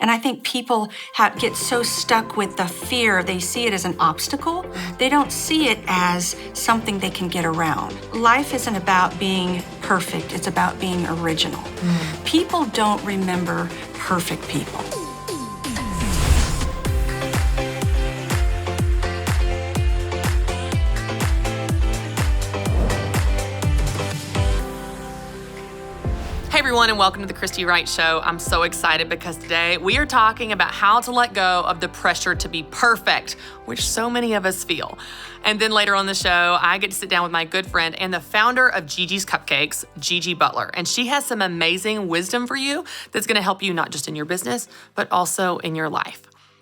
And I think people get so stuck with the fear, they see it as an obstacle. They don't see it as something they can get around. Life isn't about being perfect, it's about being original. People don't remember perfect people. Hey everyone, and welcome to the Christy Wright Show. I'm so excited because today we are talking about how to let go of the pressure to be perfect, which so many of us feel. And then later on the show, I get to sit down with my good friend and the founder of Gigi's Cupcakes, Gigi Butler. And she has some amazing wisdom for you that's gonna help you not just in your business, but also in your life.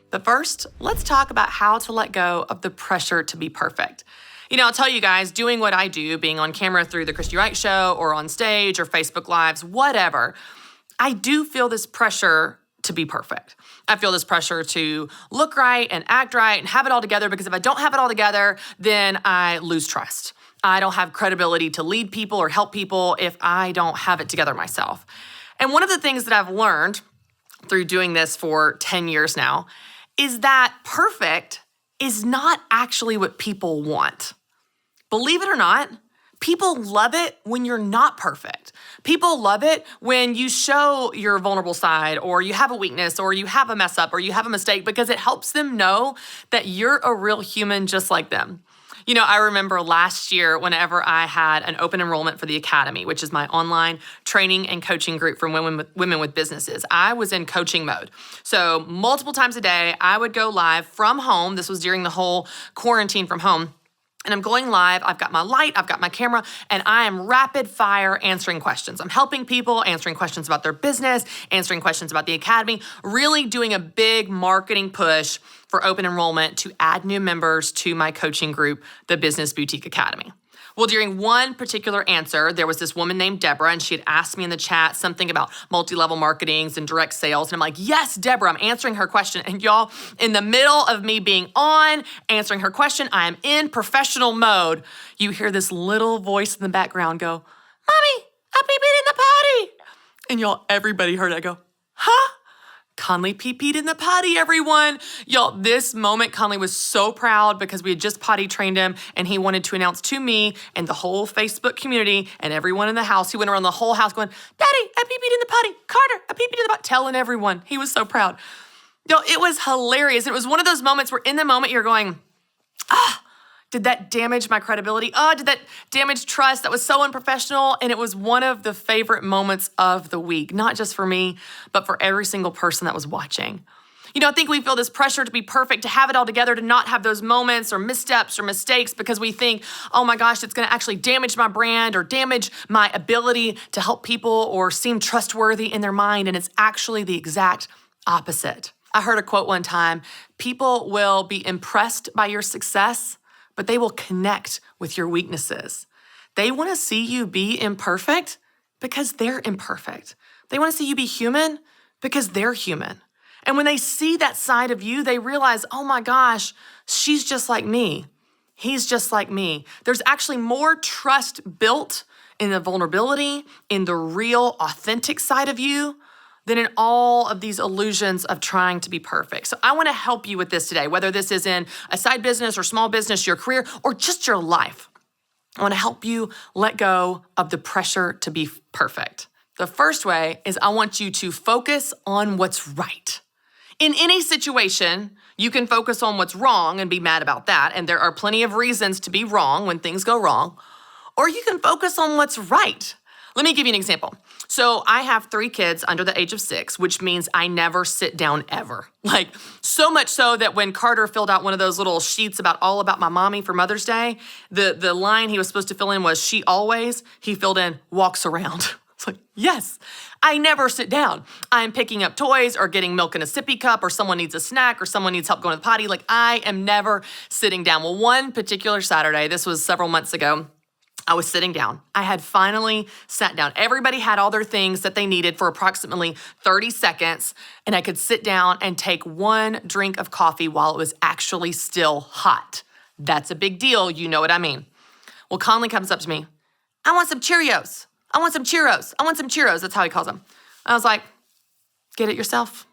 But first, let's talk about how to let go of the pressure to be perfect. You know, I'll tell you guys, doing what I do, being on camera through the Christy Wright Show or on stage or Facebook Lives, whatever, I do feel this pressure to be perfect. I feel this pressure to look right and act right and have it all together, because if I don't have it all together, then I lose trust. I don't have credibility to lead people or help people if I don't have it together myself. And one of the things that I've learned through doing this for 10 years now is that perfect is not actually what people want. Believe it or not, people love it when you're not perfect. People love it when you show your vulnerable side, or you have a weakness, or you have a mess up, or you have a mistake, because it helps them know that you're a real human just like them. You know, I remember last year whenever I had an open enrollment for the Academy, which is my online training and coaching group for women with businesses. I was in coaching mode. So multiple times a day, I would go live from home. This was during the whole quarantine from home. And I'm going live, I've got my light, I've got my camera, and I am rapid fire answering questions. I'm helping people, answering questions about their business, answering questions about the Academy, really doing a big marketing push for open enrollment to add new members to my coaching group, the Business Boutique Academy. Well, during one particular answer, there was this woman named Deborah, and she had asked me in the chat something about multi-level marketings and direct sales. And I'm like, yes, Deborah, I'm answering her question. And y'all, in the middle of me being on, answering her question, I am in professional mode. You hear this little voice in the background go, "Mommy, I pee-peed in the potty." And y'all, everybody heard it. I go, "Huh? Conley pee-peed in the potty, everyone." Y'all, this moment, Conley was so proud because we had just potty trained him, and he wanted to announce to me and the whole Facebook community and everyone in the house. He went around the whole house going, "Daddy, I pee-peed in the potty. Carter, I pee-peed in the potty," telling everyone. He was so proud. Y'all, it was hilarious. It was one of those moments where in the moment you're going, did that damage my credibility? Did that damage trust? That was so unprofessional. And it was one of the favorite moments of the week, not just for me, but for every single person that was watching. You know, I think we feel this pressure to be perfect, to have it all together, to not have those moments or missteps or mistakes, because we think, oh my gosh, it's gonna actually damage my brand or damage my ability to help people or seem trustworthy in their mind. And it's actually the exact opposite. I heard a quote one time: people will be impressed by your success, but they will connect with your weaknesses. They want to see you be imperfect because they're imperfect. They want to see you be human because they're human. And when they see that side of you, they realize, oh my gosh, she's just like me. He's just like me. There's actually more trust built in the vulnerability, in the real, authentic side of you, than in all of these illusions of trying to be perfect. So I want to help you with this today, whether this is in a side business or small business, your career, or just your life. I want to help you let go of the pressure to be perfect. The first way is I want you to focus on what's right. In any situation, you can focus on what's wrong and be mad about that, and there are plenty of reasons to be wrong when things go wrong, or you can focus on what's right. Let me give you an example. So I have 3 kids under the age of 6, which means I never sit down ever. Like, so much so that when Carter filled out one of those little sheets all about my mommy for Mother's Day, the line he was supposed to fill in was "she always," he filled in "walks around." It's like, yes, I never sit down. I'm picking up toys or getting milk in a sippy cup, or someone needs a snack, or someone needs help going to the potty. Like, I am never sitting down. Well, one particular Saturday, this was several months ago, I was sitting down. I had finally sat down. Everybody had all their things that they needed for approximately 30 seconds, and I could sit down and take one drink of coffee while it was actually still hot. That's a big deal, you know what I mean. Well, Conley comes up to me, "I want some Cheerios. I want some Cheerios. I want some Cheerios." That's how he calls them. I was like, "Get it yourself.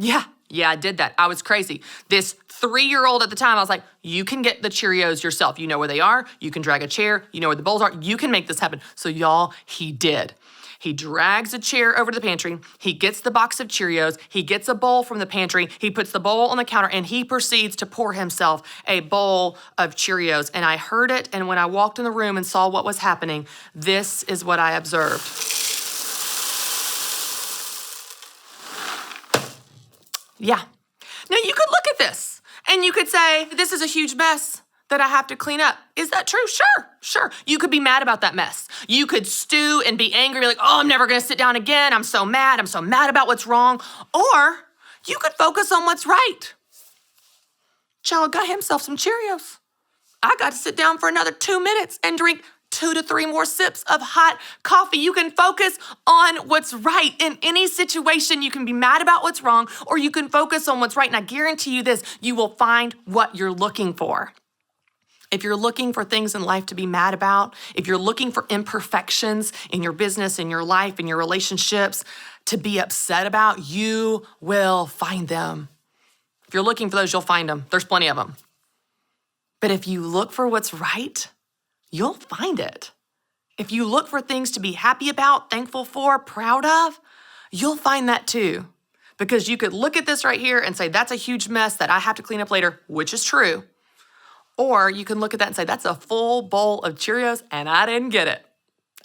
Yeah, I did that. I was crazy. This 3-year-old at the time, I was like, you can get the Cheerios yourself. You know where they are. You can drag a chair. You know where the bowls are. You can make this happen. So y'all, he did. He drags a chair over to the pantry. He gets the box of Cheerios. He gets a bowl from the pantry. He puts the bowl on the counter and he proceeds to pour himself a bowl of Cheerios. And I heard it. And when I walked in the room and saw what was happening, this is what I observed. Yeah. Now you could look at this and you could say, this is a huge mess that I have to clean up. Is that true? Sure. You could be mad about that mess. You could stew and be angry, be like, oh, I'm never gonna sit down again. I'm so mad about what's wrong. Or you could focus on what's right. Child got himself some Cheerios. I got to sit down for another 2 minutes and drink 2 to 3 more sips of hot coffee. You can focus on what's right. In any situation, you can be mad about what's wrong, or you can focus on what's right. And I guarantee you this, you will find what you're looking for. If you're looking for things in life to be mad about, if you're looking for imperfections in your business, in your life, in your relationships to be upset about, you will find them. If you're looking for those, you'll find them. There's plenty of them. But if you look for what's right, you'll find it. If you look for things to be happy about, thankful for, proud of, you'll find that too. Because you could look at this right here and say, that's a huge mess that I have to clean up later, which is true. Or you can look at that and say, that's a full bowl of Cheerios and I didn't get it.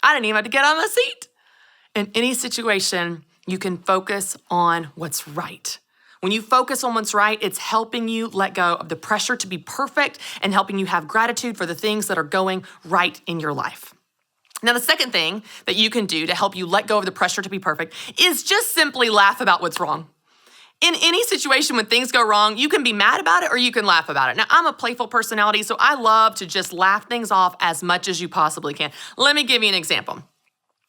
I didn't even have to get on the seat. In any situation, you can focus on what's right. When you focus on what's right, it's helping you let go of the pressure to be perfect and helping you have gratitude for the things that are going right in your life. Now, the second thing that you can do to help you let go of the pressure to be perfect is just simply laugh about what's wrong. In any situation when things go wrong, you can be mad about it or you can laugh about it. Now, I'm a playful personality, so I love to just laugh things off as much as you possibly can. Let me give you an example.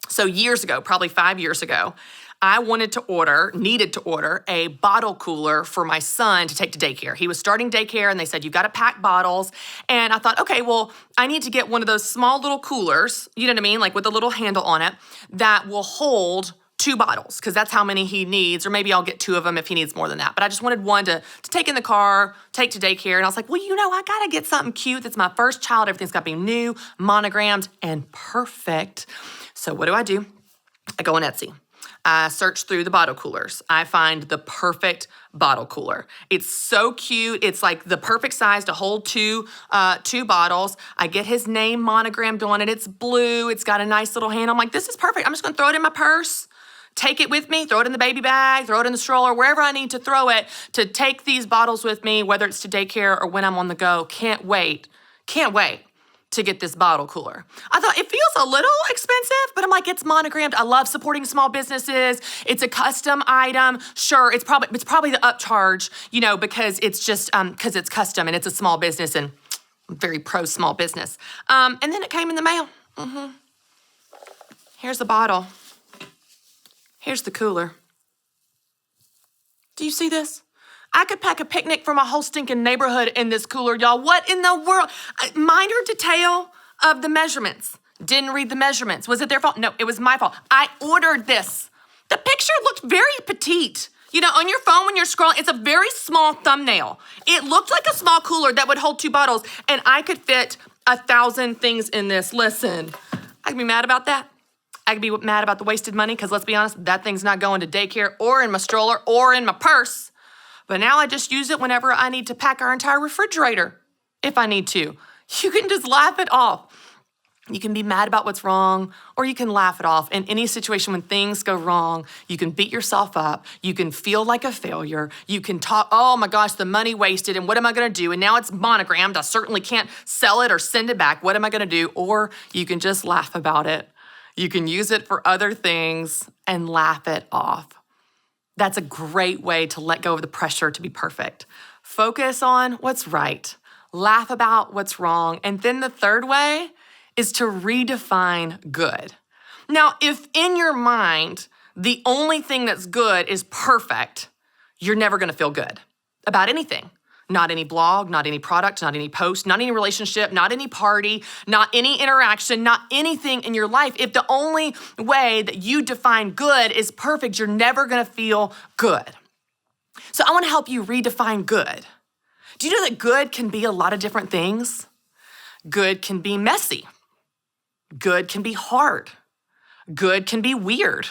So years ago, probably 5 years ago, I needed to order a bottle cooler for my son to take to daycare. He was starting daycare and they said, you got to pack bottles. And I thought, okay, well, I need to get one of those small little coolers, you know what I mean? Like with a little handle on it that will hold 2 bottles, because that's how many he needs, or maybe I'll get 2 of them if he needs more than that. But I just wanted one to take in the car, take to daycare. And I was like, well, I gotta get something cute. That's my first child. Everything's gotta be new, monogrammed, and perfect. So what do? I go on Etsy. I search through the bottle coolers. I find the perfect bottle cooler. It's so cute. It's like the perfect size to hold 2 bottles. I get his name monogrammed on it. It's blue. It's got a nice little handle. I'm like, this is perfect. I'm just gonna throw it in my purse. Take it with me, throw it in the baby bag, throw it in the stroller, wherever I need to throw it to take these bottles with me, whether it's to daycare or when I'm on the go. Can't wait to get this bottle cooler. I thought it feels a little expensive, but I'm like, it's monogrammed. I love supporting small businesses. It's a custom item. Sure, it's probably the upcharge, because it's just, because it's custom and it's a small business and I'm very pro small business. And then it came in the mail. Here's the bottle. Here's the cooler. Do you see this? I could pack a picnic for my whole stinking neighborhood in this cooler, y'all. What in the world? Minor detail of the measurements. Didn't read the measurements. Was it their fault? No, it was my fault. I ordered this. The picture looked very petite. On your phone when you're scrolling, it's a very small thumbnail. It looked like a small cooler that would hold 2 bottles, and I could fit 1,000 things in this. Listen, I could be mad about that. I could be mad about the wasted money because let's be honest, that thing's not going to daycare or in my stroller or in my purse. But now I just use it whenever I need to pack our entire refrigerator, if I need to. You can just laugh it off. You can be mad about what's wrong, or you can laugh it off. In any situation when things go wrong, you can beat yourself up. You can feel like a failure. You can talk, oh my gosh, the money wasted, and what am I gonna do? And now it's monogrammed. I certainly can't sell it or send it back. What am I gonna do? Or you can just laugh about it. You can use it for other things and laugh it off. That's a great way to let go of the pressure to be perfect. Focus on what's right. Laugh about what's wrong. And then the third way is to redefine good. Now, if in your mind, the only thing that's good is perfect, you're never gonna feel good about anything. Not any blog, not any product, not any post, not any relationship, not any party, not any interaction, not anything in your life. If the only way that you define good is perfect, you're never gonna feel good. I want to help you redefine good. Do you know that good can be a lot of different things? Good can be messy. Good can be hard. Good can be weird.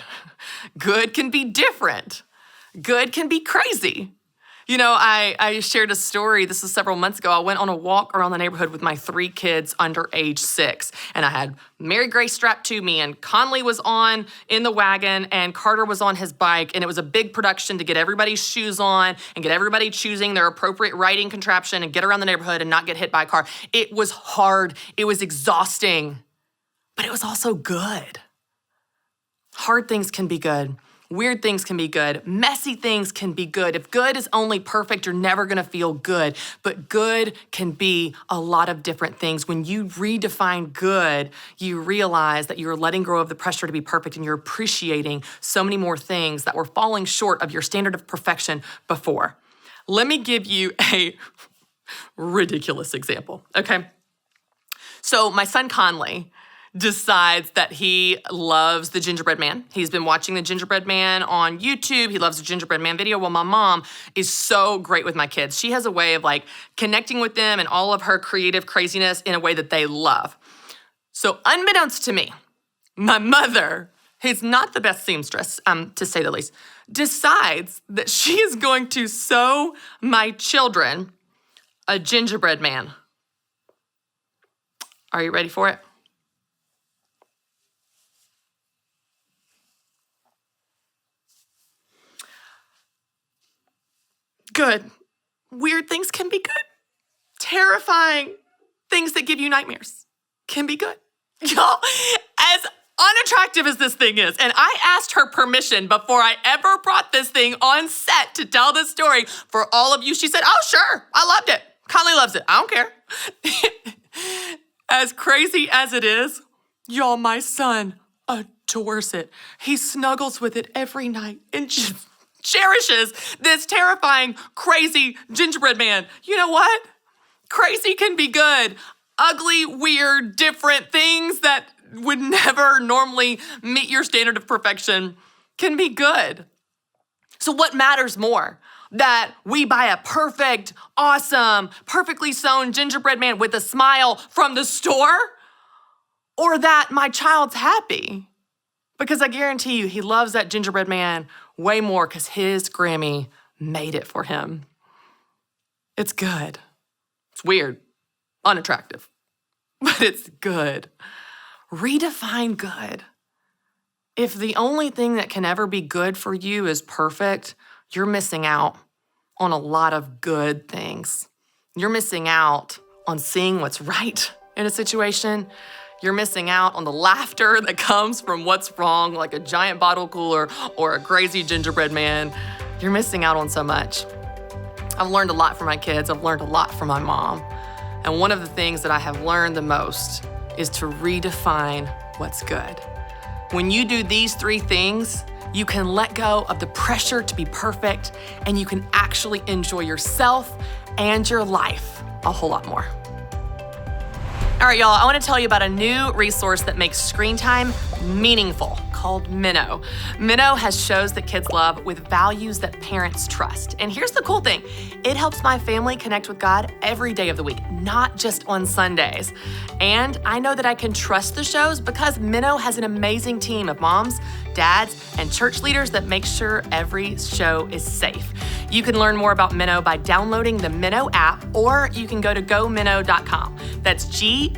Good can be different. Good can be crazy. You know, I shared a story, this was several months ago. I went on a walk around the neighborhood with my 3 kids under age 6. And I had Mary Grace strapped to me, and Conley was on in the wagon, and Carter was on his bike. And it was a big production to get everybody's shoes on and get everybody choosing their appropriate riding contraption and get around the neighborhood and not get hit by a car. It was hard. It was exhausting, but it was also good. Hard things can be good. Weird things can be good. Messy things can be good. If good is only perfect, you're never gonna feel good. But good can be a lot of different things. When you redefine good, you realize that you're letting go of the pressure to be perfect and you're appreciating so many more things that were falling short of your standard of perfection before. Let me give you a ridiculous example, okay? So my son Conley decides that he loves the Gingerbread Man. He's been watching the Gingerbread Man on YouTube. He loves the Gingerbread Man video. Well, my mom is so great with my kids. She has a way of like connecting with them and all of her creative craziness in a way that they love. So unbeknownst to me, my mother, who's not the best seamstress, to say the least, decides that she is going to sew my children a gingerbread man. Are you ready for it? Good. Weird things can be good. Terrifying things that give you nightmares can be good. Y'all, as unattractive as this thing is, and I asked her permission before I ever brought this thing on set to tell this story for all of you. She said, oh, sure, I loved it. Conley loves it. I don't care. As crazy as it is, y'all, my son adores it. He snuggles with it every night and just cherishes this terrifying, crazy gingerbread man. You know what? Crazy can be good. Ugly, weird, different things that would never normally meet your standard of perfection can be good. So what matters more? That we buy a perfect, awesome, perfectly sewn gingerbread man with a smile from the store? Or that my child's happy? Because I guarantee you, he loves that gingerbread man way more because his Grammy made it for him. It's good. It's weird, unattractive, but it's good. Redefine good. If the only thing that can ever be good for you is perfect, you're missing out on a lot of good things. You're missing out on seeing what's right in a situation. You're missing out on the laughter that comes from what's wrong, like a giant bottle cooler or a crazy gingerbread man. You're missing out on so much. I've learned a lot from my kids. I've learned a lot from my mom. And one of the things that I have learned the most is to redefine what's good. When you do these 3 things, you can let go of the pressure to be perfect, and you can actually enjoy yourself and your life a whole lot more. All right, y'all, I want to tell you about a new resource that makes screen time meaningful called Minnow. Minnow has shows that kids love with values that parents trust. And here's the cool thing. It helps my family connect with God every day of the week, not just on Sundays. And I know that I can trust the shows because Minnow has an amazing team of moms, dads, and church leaders that make sure every show is safe. You can learn more about Minnow by downloading the Minnow app, or you can go to gominnow.com. That's GOMINNO.com.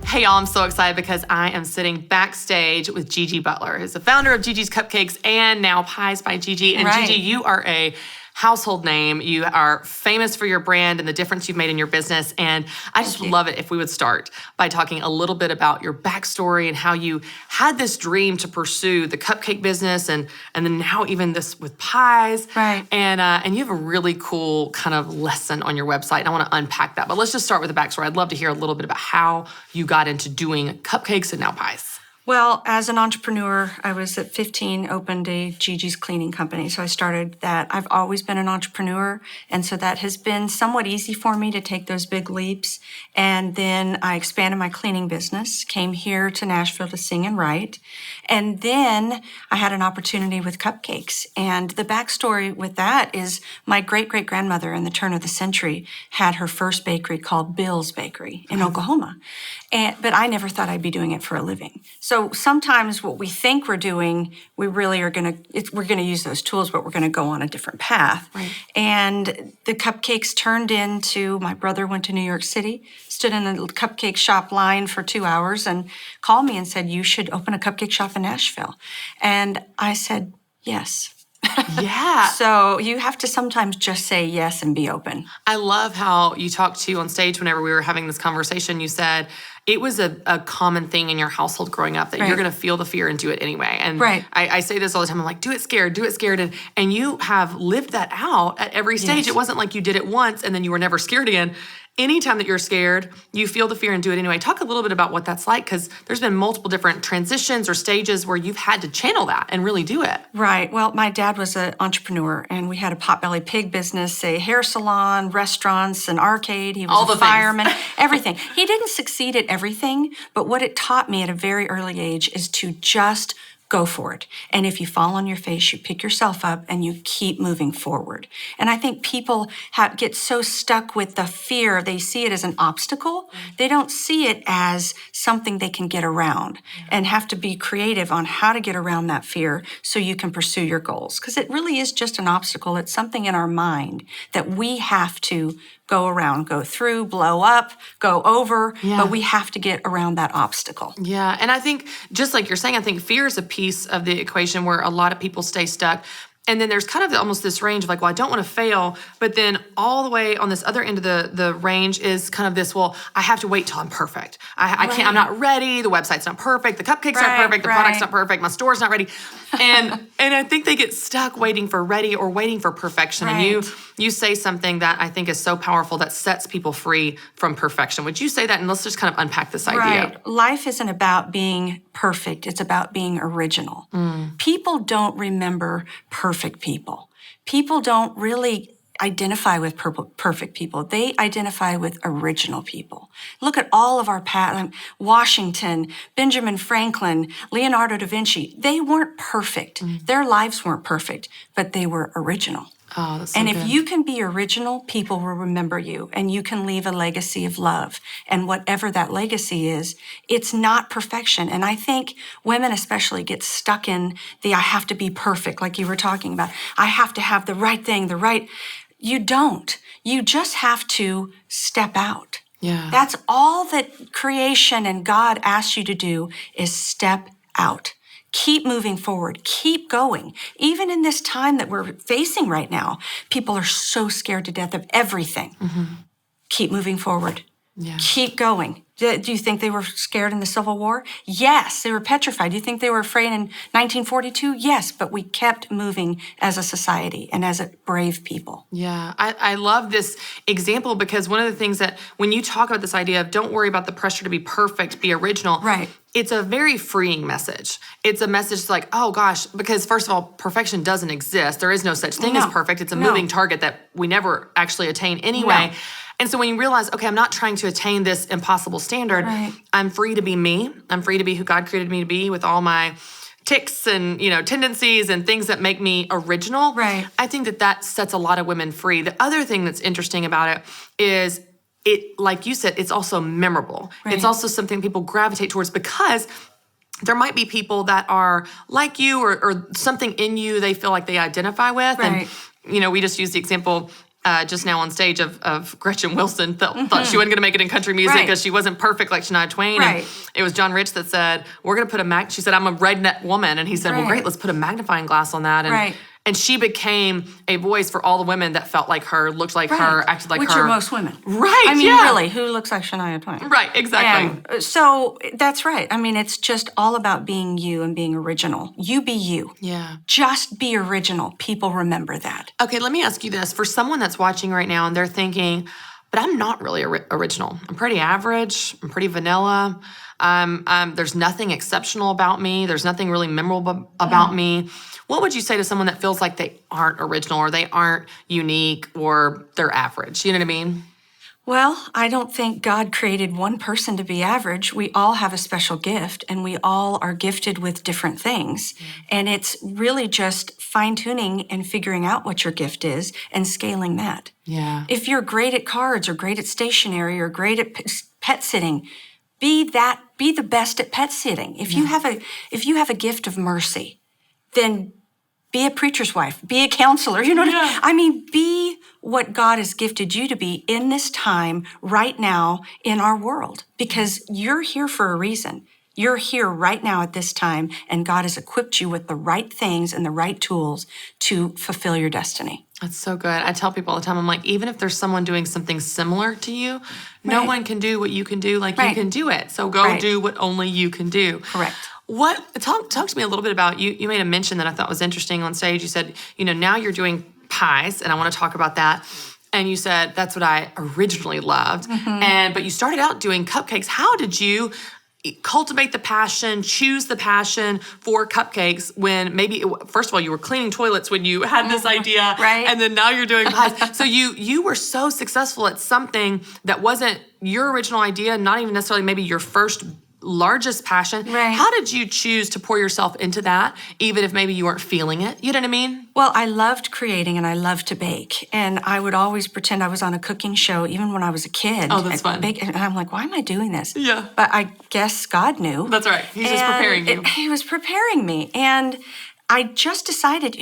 Hey y'all, I'm so excited because I am sitting backstage with Gigi Butler, who's the founder of Gigi's Cupcakes and now Pies by Gigi. And Right. Gigi, you are a household name. You are famous for your brand and the difference you've made in your business. And I just would love it if we would start by talking a little bit about your backstory and how you had this dream to pursue the cupcake business and then now even this with pies. Right. And you have a really cool kind of lesson on your website. And I want to unpack that. But let's just start with the backstory. I'd love to hear a little bit about how you got into doing cupcakes and now pies. Well, as an entrepreneur, I was at 15, opened a Gigi's cleaning company. So I started that. I've always been an entrepreneur. And so that has been somewhat easy for me to take those big leaps. And then I expanded my cleaning business, came here to Nashville to sing and write. And then I had an opportunity with cupcakes. And the backstory with that is my great-great-grandmother in the turn of the century had her first bakery called Bill's Bakery in Oklahoma. But I never thought I'd be doing it for a living. So sometimes what we think we're doing, we really are we're gonna use those tools, but we're gonna go on a different path. Right. And the cupcakes turned into, my brother went to New York City, stood in the cupcake shop line for 2 hours and called me and said, you should open a cupcake shop in Nashville. And I said, yes. Yeah. So you have to sometimes just say yes and be open. I love how you talked to on stage whenever we were having this conversation. You said it was a common thing in your household growing up that you're going to feel the fear and do it anyway. And I say this all the time. I'm like, do it scared. And you have lived that out at every stage. Yes. It wasn't like you did it once and then you were never scared again. Anytime that you're scared, you feel the fear and do it anyway. Talk a little bit about what that's like, because there's been multiple different transitions or stages where you've had to channel that and really do it. Right. Well, my dad was an entrepreneur, and we had a potbelly pig business, a hair salon, restaurants, an arcade. He was All the a fireman, everything. He didn't succeed at everything, but what it taught me at a very early age is to just go for it. And if you fall on your face, you pick yourself up and you keep moving forward. And I think people get so stuck with the fear. They see it as an obstacle. They don't see it as something they can get around and have to be creative on how to get around that fear so you can pursue your goals. Because it really is just an obstacle. It's something in our mind that we have to go around, go through, blow up, go over, but we have to get around that obstacle. Yeah, and I think, just like you're saying, I think fear is a piece of the equation where a lot of people stay stuck. And then there's kind of almost this range of like, well, I don't want to fail. But then all the way on this other end of the range is kind of this, well, I have to wait till I'm perfect. I can't, I'm not ready. The website's not perfect. The cupcakes aren't perfect. The product's not perfect. My store's not ready. And I think they get stuck waiting for ready or waiting for perfection. And you say something that I think is so powerful that sets people free from perfection. Would you say that? And let's just kind of unpack this idea. Right. Life isn't about being perfect. It's about being original. People don't remember perfect people. People don't really identify with perfect people. They identify with original people. Look at all of our past, Washington, Benjamin Franklin, Leonardo da Vinci. They weren't perfect. Their lives weren't perfect, but they were original. Oh, that's so and good. if you can be original, people will remember you, and you can leave a legacy of love. And whatever that legacy is, it's not perfection. And I think women especially get stuck in the I have to be perfect, like you were talking about. I have to have the right thing, You don't. You just have to step out. Yeah. That's all that creation and God asks you to do is step out. Keep moving forward. Keep going. Even in this time that we're facing right now, people are so scared to death of everything. Keep moving forward. Yeah. Keep going. Do you think they were scared in the Civil War? Yes, they were petrified. Do you think they were afraid in 1942? Yes, but we kept moving as a society and as a brave people. Yeah, I love this example because one of the things that when you talk about this idea of don't worry about the pressure to be perfect, be original. Right. It's a very freeing message. It's a message like, oh gosh, because first of all, perfection doesn't exist. There is no such thing as perfect. It's a moving target that we never actually attain anyway. No. And so when you realize, okay, I'm not trying to attain this impossible standard. Right. I'm free to be me. I'm free to be who God created me to be with all my ticks and, tendencies and things that make me original. Right. I think that sets a lot of women free. The other thing that's interesting about it is it, like you said, it's also memorable. Right. It's also something people gravitate towards because there might be people that are like you or something in you they feel like they identify with. Right. And, we just used the example just now on stage of Gretchen Wilson thought she wasn't going to make it in country music because she wasn't perfect like Shania Twain. Right. And it was John Rich that said, we're going to put she said, I'm a redneck woman. And he said, well, great, let's put a magnifying glass on that. And, and she became a voice for all the women that felt like her, looked like her, acted like her. Which are most women. Right, I mean, really, who looks like Shania Twain? Right, exactly. And so that's right. I mean, it's just all about being you and being original. You be you. Yeah. Just be original. People remember that. Okay, let me ask you this. For someone that's watching right now and they're thinking, but I'm not really original. I'm pretty average. I'm pretty vanilla. There's nothing exceptional about me. There's nothing really memorable about me. What would you say to someone that feels like they aren't original or they aren't unique or they're average? You know what I mean? Well, I don't think God created one person to be average. We all have a special gift and we all are gifted with different things. And it's really just fine-tuning and figuring out what your gift is and scaling that. Yeah. If you're great at cards or great at stationery or great at pet sitting, be the best at pet sitting. If you have a gift of mercy, then be a preacher's wife, be a counselor, you know what I mean? Be what God has gifted you to be in this time right now in our world, because you're here for a reason. You're here right now at this time, and God has equipped you with the right things and the right tools to fulfill your destiny. That's so good. I tell people all the time, I'm like, even if there's someone doing something similar to you, no one can do what you can do like you can do it. So go do what only you can do. Correct. Talk to me a little bit about, you made a mention that I thought was interesting on stage. You said, now you're doing pies, and I want to talk about that. And you said, that's what I originally loved. But you started out doing cupcakes. How did you cultivate the passion, choose the passion for cupcakes when maybe, first of all, you were cleaning toilets when you had this idea, and then now you're doing pies. So you were so successful at something that wasn't your original idea, not even necessarily maybe your first largest passion. How did you choose to pour yourself into that, even if maybe you weren't feeling it? You know what I mean? Well, I loved creating and I loved to bake. And I would always pretend I was on a cooking show, even when I was a kid. Oh, that's fun. And I'm like, why am I doing this? Yeah. But I guess God knew. That's right. He's just preparing you. He was preparing me. And I just decided,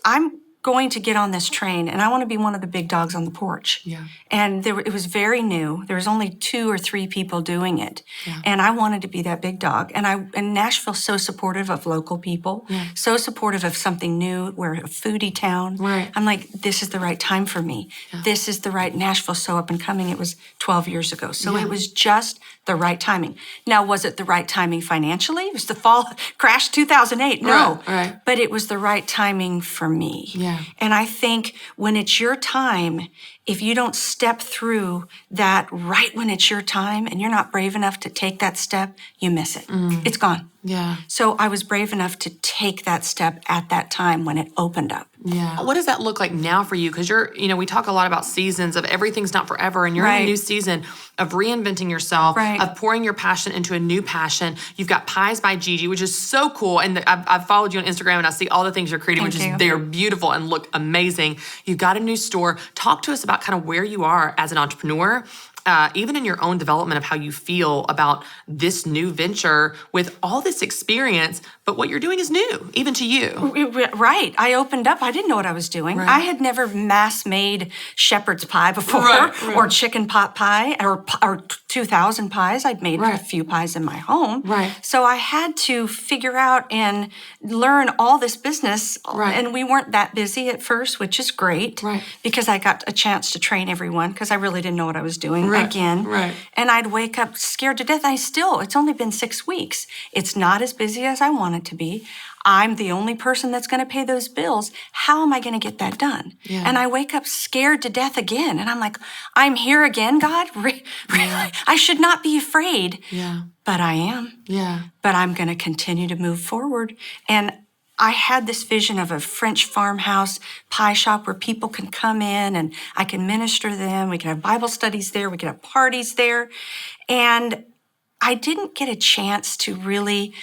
I'm going to get on this train and I want to be one of the big dogs on the porch. Yeah. And it was very new. There was only 2 or 3 people doing it. Yeah. And I wanted to be that big dog. And Nashville's so supportive of local people, so supportive of something new. We're a foodie town. Right. I'm like, this is the right time for me. Yeah. This is the right, Nashville's so up and coming. It was 12 years ago. So it was just the right timing. Now, was it the right timing financially? It was the fall crash 2008. No. Right. But it was the right timing for me. Yeah. And I think when it's your time, if you don't step through that right when it's your time and you're not brave enough to take that step, you miss it. It's gone. Yeah. So I was brave enough to take that step at that time when it opened up. Yeah. What does that look like now for you? Because we talk a lot about seasons of everything's not forever, and you're in a new season of reinventing yourself, of pouring your passion into a new passion. You've got Pies by Gigi, which is so cool. And I've followed you on Instagram and I see all the things you're creating, they're beautiful and look amazing. You've got a new store. Talk to us about kind of where you are as an entrepreneur, even in your own development of how you feel about this new venture with all this experience, but what you're doing is new, even to you. Right. I opened up. I didn't know what I was doing. I had never mass-made shepherd's pie before or chicken pot pie or 2,000 pies. I'd made a few pies in my home. So I had to figure out and learn all this business. And we weren't that busy at first, which is great because I got a chance to train everyone because I really didn't know what I was doing again. And I'd wake up scared to death. It's only been 6 weeks. It's not as busy as I want it to be. I'm the only person that's going to pay those bills. How am I going to get that done? And I wake up scared to death again. And I'm like, I'm here again, God? Really? I should not be afraid. But I am. But I'm going to continue to move forward. And I had this vision of a French farmhouse pie shop where people can come in and I can minister to them. We can have Bible studies there. We can have parties there. And I didn't get a chance to really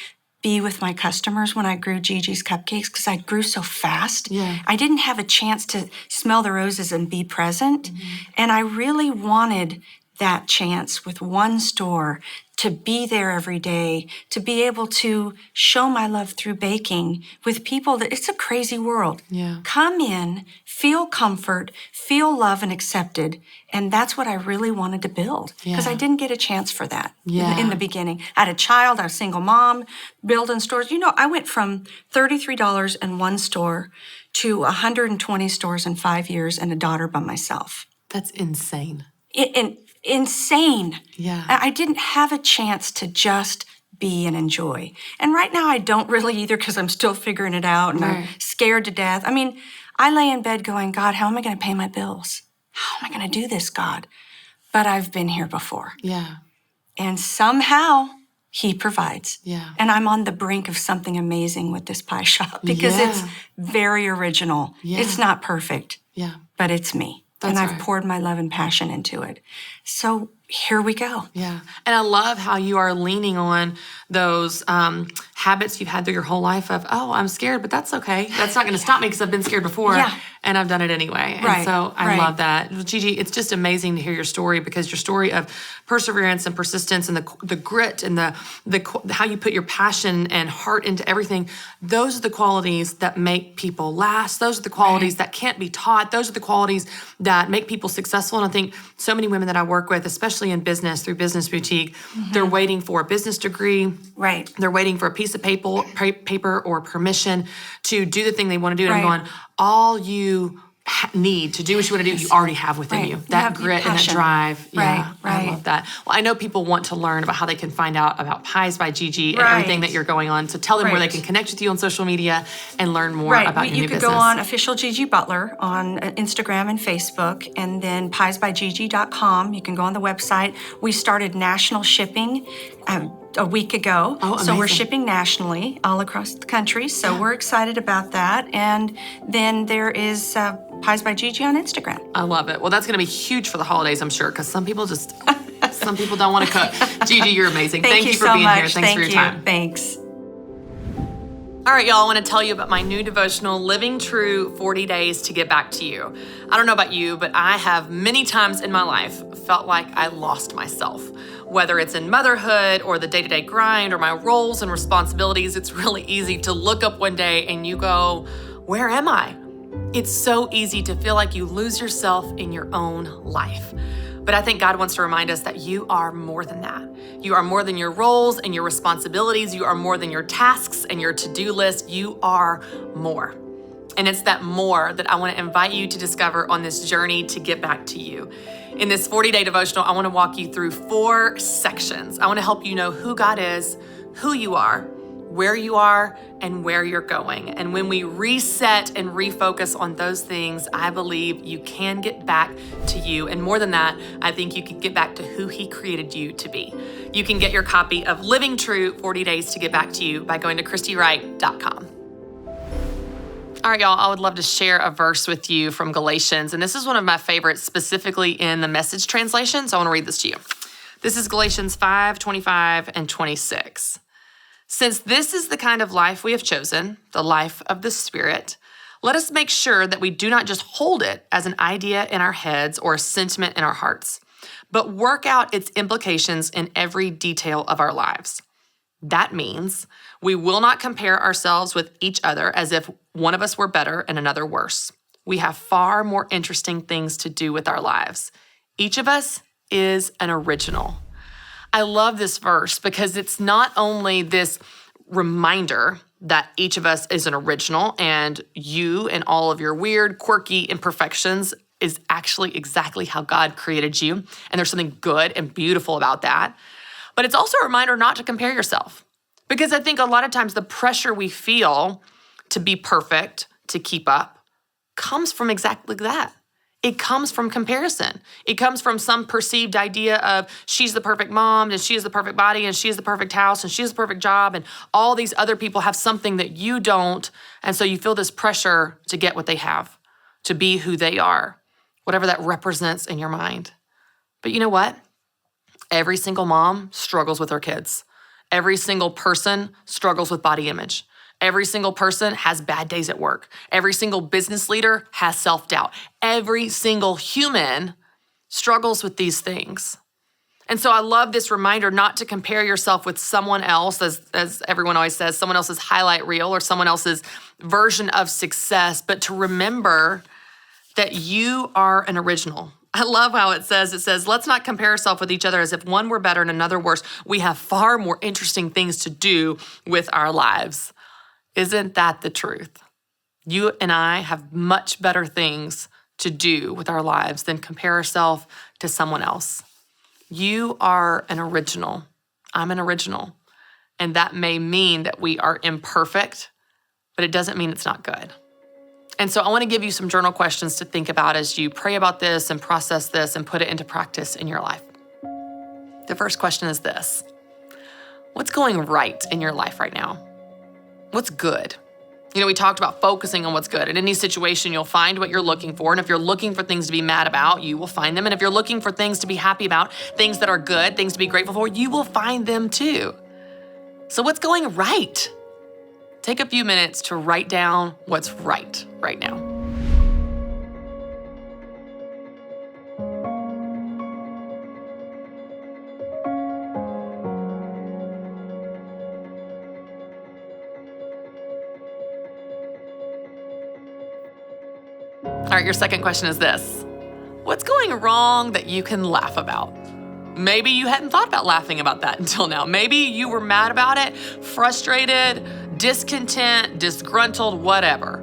be with my customers when I grew Gigi's Cupcakes because I grew so fast. I didn't have a chance to smell the roses and be present. And I really wanted that chance with one store to be there every day, to be able to show my love through baking with people that it's a crazy world. Come in, feel comfort, feel love and accepted. And that's what I really wanted to build because I didn't get a chance for that in the beginning. I had a child, I was a single mom, building stores. I went from $33 in one store to 120 stores in 5 years and a daughter by myself. That's insane. Insane. I didn't have a chance to just be and enjoy. And right now I don't really either because I'm still figuring it out and I'm scared to death. I mean, I lay in bed going, God, how am I going to pay my bills? How am I going to do this, God? but I've been here before. Yeah. And somehow he provides. Yeah. And I'm on the brink of something amazing with this pie shop because it's very original. Yeah. It's not perfect, but it's me. That's and I've right. poured my love and passion into it. So here we go. Yeah. And I love how you are leaning on those habits you've had through your whole life of, oh, I'm scared, but that's okay. That's not going to stop me because I've been scared before and I've done it anyway. Right. And so I love that. Gigi, it's just amazing to hear your story because your story of perseverance and persistence and the grit and the how you put your passion and heart into everything, those are the qualities that make people last. Those are the qualities that can't be taught. Those are the qualities that make people successful. And I think so many women that I work with, especially in business through Business Boutique, they're waiting for a business degree. Right. They're waiting for a piece of paper or permission to do the thing they want to do. And I'm going, all you need to do what you want to do, you already have within you. That grit and that drive. Yeah, I love that. Well, I know people want to learn about how they can find out about Pies by Gigi and everything that you're going on. So tell them where they can connect with you on social media and learn more about your new business. You could go on official Gigi Butler on Instagram and Facebook, and then piesbygigi.com. You can go on the website. We started national shipping a week ago. Oh, amazing. So we're shipping nationally all across the country. So we're excited about that. And then there is Pies by Gigi on Instagram. I love it. Well, that's going to be huge for the holidays, I'm sure, because some people don't want to cook. Gigi, you're amazing. Thank you for being here. Thanks for your time. Thanks. All right, y'all, I want to tell you about my new devotional, Living True 40 Days to Get Back to You. I don't know about you, but I have many times in my life felt like I lost myself. Whether it's in motherhood or the day-to-day grind or my roles and responsibilities, it's really easy to look up one day and you go, where am I? It's so easy to feel like you lose yourself in your own life. But I think God wants to remind us that you are more than that. You are more than your roles and your responsibilities. You are more than your tasks and your to-do list. You are more. And it's that more that I want to invite you to discover on this journey to get back to you. In this 40-day devotional, I want to walk you through 4 sections. I want to help you know who God is, who you are, where you are, and where you're going. And when we reset and refocus on those things, I believe you can get back to you. And more than that, I think you can get back to who He created you to be. You can get your copy of Living True 40 Days to Get Back to You by going to ChristyWright.com. All right, y'all, I would love to share a verse with you from Galatians. And this is one of my favorites, specifically in the Message translation. So I want to read this to you. This is Galatians 5:25 and 26. Since this is the kind of life we have chosen, the life of the Spirit, let us make sure that we do not just hold it as an idea in our heads or a sentiment in our hearts, but work out its implications in every detail of our lives. That means we will not compare ourselves with each other as if one of us were better and another worse. We have far more interesting things to do with our lives. Each of us is an original. I love this verse because it's not only this reminder that each of us is an original and you and all of your weird, quirky imperfections is actually exactly how God created you. And there's something good and beautiful about that. But it's also a reminder not to compare yourself. Because I think a lot of times the pressure we feel to be perfect, to keep up, comes from exactly that. It comes from comparison. It comes from some perceived idea of she's the perfect mom, and she has the perfect body, and she has the perfect house, and she has the perfect job, and all these other people have something that you don't, and so you feel this pressure to get what they have, to be who they are, whatever that represents in your mind. But you know what? Every single mom struggles with her kids. Every single person struggles with body image. Every single person has bad days at work. Every single business leader has self-doubt. Every single human struggles with these things. And so I love this reminder not to compare yourself with someone else, as everyone always says, someone else's highlight reel or someone else's version of success, but to remember that you are an original. I love how it says, let's not compare ourselves with each other as if one were better and another worse. We have far more interesting things to do with our lives. Isn't that the truth? You and I have much better things to do with our lives than compare ourselves to someone else. You are an original. I'm an original. And that may mean that we are imperfect, but it doesn't mean it's not good. And so I want to give you some journal questions to think about as you pray about this and process this and put it into practice in your life. The first question is this: what's going right in your life right now? What's good? We talked about focusing on what's good. In any situation, you'll find what you're looking for. And if you're looking for things to be mad about, you will find them. And if you're looking for things to be happy about, things that are good, things to be grateful for, you will find them too. So what's going right? Take a few minutes to write down what's right now. All right, your second question is this: what's going wrong that you can laugh about? Maybe you hadn't thought about laughing about that until now. Maybe you were mad about it, frustrated, discontent, disgruntled, whatever.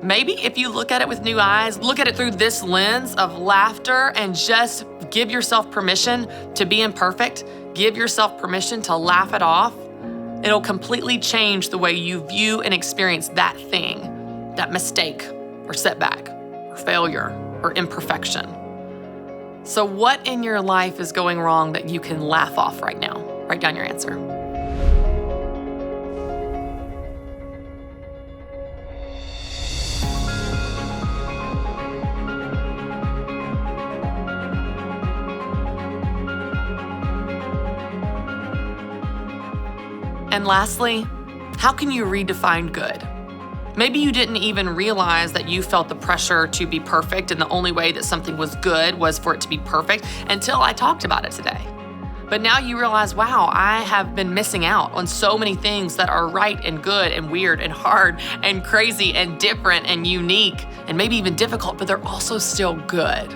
Maybe if you look at it with new eyes, look at it through this lens of laughter and just give yourself permission to be imperfect, give yourself permission to laugh it off, it'll completely change the way you view and experience that thing, that mistake or setback or failure or imperfection. So what in your life is going wrong that you can laugh off right now? Write down your answer. And lastly, how can you redefine good? Maybe you didn't even realize that you felt the pressure to be perfect, and the only way that something was good was for it to be perfect until I talked about it today. But now you realize, wow, I have been missing out on so many things that are right and good and weird and hard and crazy and different and unique and maybe even difficult, but they're also still good.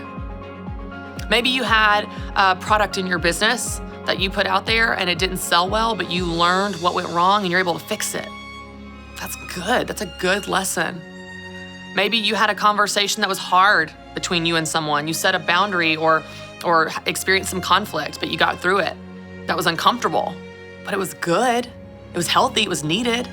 Maybe you had a product in your business that you put out there and it didn't sell well, but you learned what went wrong and you're able to fix it. That's good. That's a good lesson. Maybe you had a conversation that was hard between you and someone. You set a boundary or experienced some conflict, but you got through it. That was uncomfortable, but it was good. It was healthy. It was needed.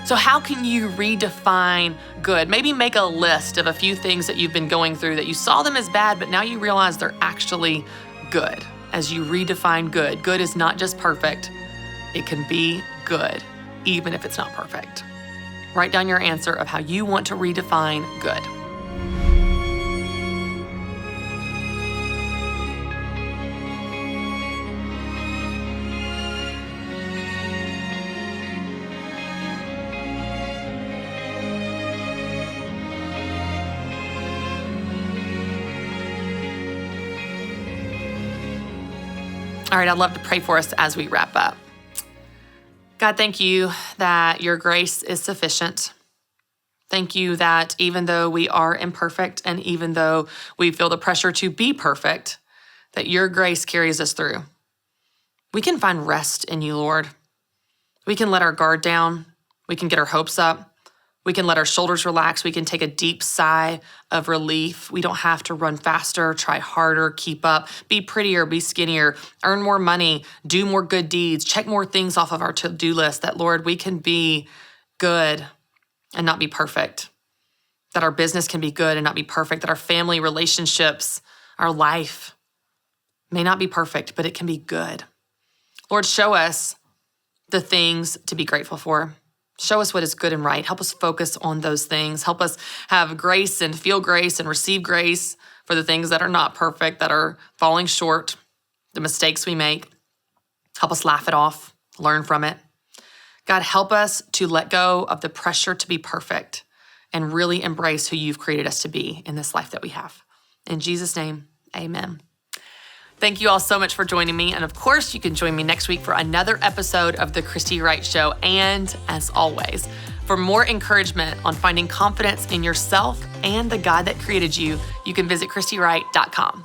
So how can you redefine good? Maybe make a list of a few things that you've been going through that you saw them as bad, but now you realize they're actually good. As you redefine good, good is not just perfect. It can be good, even if it's not perfect. Write down your answer of how you want to redefine good. All right, I'd love to pray for us as we wrap up. God, thank you that your grace is sufficient. Thank you that even though we are imperfect and even though we feel the pressure to be perfect, that your grace carries us through. We can find rest in you, Lord. We can let our guard down. We can get our hopes up. We can let our shoulders relax. We can take a deep sigh of relief. We don't have to run faster, try harder, keep up, be prettier, be skinnier, earn more money, do more good deeds, check more things off of our to-do list. That, Lord, we can be good and not be perfect. That our business can be good and not be perfect. That our family relationships, our life may not be perfect, but it can be good. Lord, show us the things to be grateful for. Show us what is good and right. Help us focus on those things. Help us have grace and feel grace and receive grace for the things that are not perfect, that are falling short, the mistakes we make. Help us laugh it off, learn from it. God, help us to let go of the pressure to be perfect and really embrace who you've created us to be in this life that we have. In Jesus' name, amen. Thank you all so much for joining me. And of course, you can join me next week for another episode of The Christy Wright Show. And as always, for more encouragement on finding confidence in yourself and the God that created you, you can visit ChristyWright.com.